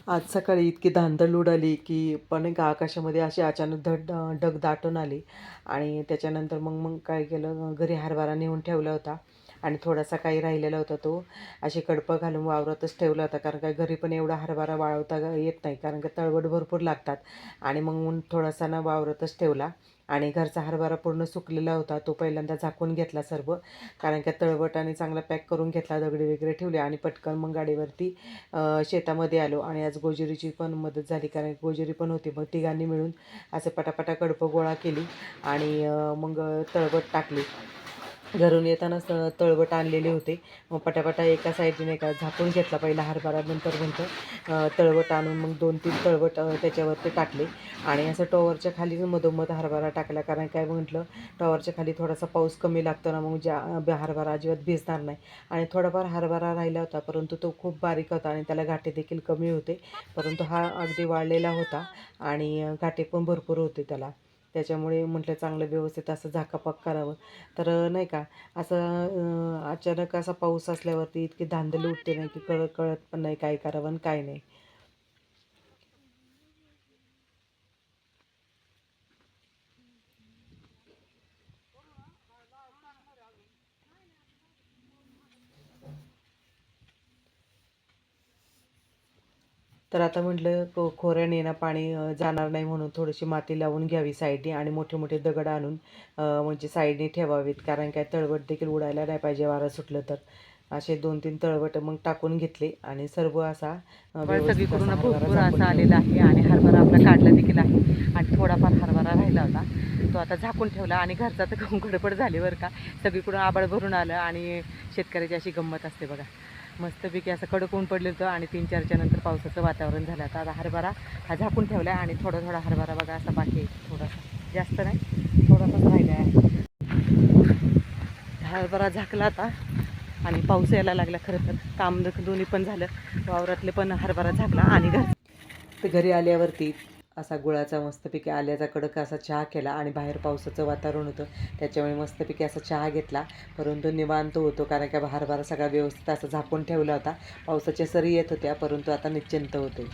आज सकाळी इतकी धांदल उडाली, की पण नाही का आकाशामध्ये अशी अचानक ढग दाटून आली आणि त्याच्यानंतर मग काय केलं, घरी हरभरा नेऊन ठेवला होता आणि थोडासा काही राहिलेला होता तो असे कडपं घालून वावरातच ठेवला होता. कारण काय घरी पण एवढा हरभरा वाळवता येत नाही, कारण का तळवट भरपूर लागतात आणि मग थोडासा ना वावरातच ठेवला आणि घरचा हरभरा पूर्ण सुकलेला होता. तो पहिल्यांदा झाकून घेतला सर्व, कारण का तळवट आणि चांगला पॅक करून घेतला, दगडी वगैरे ठेवले आणि पटकन मग गाडीवरती शेतामध्ये आलो. आणि आज गोजिरीची पण मदत झाली, कारण गोजिरी पण होती. मग तिघांनी मिळून असं पटापटा कडपं गोळा केली आणि मग तळवट टाकली. घरून येतानाच तळवट आणलेले होते. मग पटापटा एका साईडने का झाकून घेतला पहिला हरभरा, नंतर तळवट आणून मग 2-3 तळवट त्याच्यावरती टाकले आणि असं टॉवरच्या खाली मधोमध हरभरा टाकला. कारण काय म्हटलं, टॉवरच्या खाली थोडासा पाऊस कमी लागतो ना, मग हरभरा अजिबात भिजणार नाही. आणि थोडाफार हरभरा राहिला होता, परंतु तो खूप बारीक होता आणि त्याला घाटे देखील कमी होते. परंतु हा अगदी वाळलेला होता आणि घाटे पण भरपूर होते त्याला. त्याच्यामुळे म्हटलं चांगलं व्यवस्थित असं झाकापाक करावं. तर नाही का असं अचानक असा पाऊस असल्यावरती इतकी धांदल उठते नाही, की कळत कळत पण नाही काय करावं आणि काय नाही. तर आता म्हटलं खोऱ्याने ना पाणी जाणार नाही, म्हणून थोडीशी माती लावून घ्यावी साईडने आणि मोठे मोठे दगड आणून म्हणजे साईडने ठेवावीत, कारण काय तळवट देखील उडायला नाही पाहिजे वारं सुटलं तर. असे 2-3 तळवट मग टाकून घेतले आणि सर्व असा व्यवस्थित सगळीकडून असा हरभरा भरपूर झाकून असा आलेला ठेवला. आहे आणि हरभरा आपला काढला देखील आहे आणि थोडाफार हरभरा राहिला होता तो आता झाकून ठेवला. आणि घरचा तर गडबड झाली बरं का, सगळीकडून आबाळ भरून आलं आणि शेतकऱ्याची अशी गंमत असते बघा. मस्तपैकी असं कडक ऊन पडलेलं होतं आणि 3-4च्या नंतर पावसाचं वातावरण झालं. आता हरभरा हा झाकून ठेवला आहे आणि थोडा थोडा हरभरा बघा असा बाकी आहे, थोडासा, जास्त नाही, थोडासाच राहिला आहे. हरभरा झाकला आता आणि पाऊस यायला लागला. खरं तर काम दोन्ही पण झालं, वावरातले पण हरभरा झाकला आणि तर घरी आल्यावरती असा गुळाचा मस्तपैकी आल्याचा कडक असा चहा केला आणि बाहेर पावसाचं वातावरण होतं, त्याच्यामुळे मस्तपैकी असा चहा घेतला. परंतु निवांत होतो, कारण का हरभरा सगळा व्यवस्थित असा झाकून ठेवला होता. पावसाच्या सरी येत होत्या, परंतु आता निश्चिंत होते.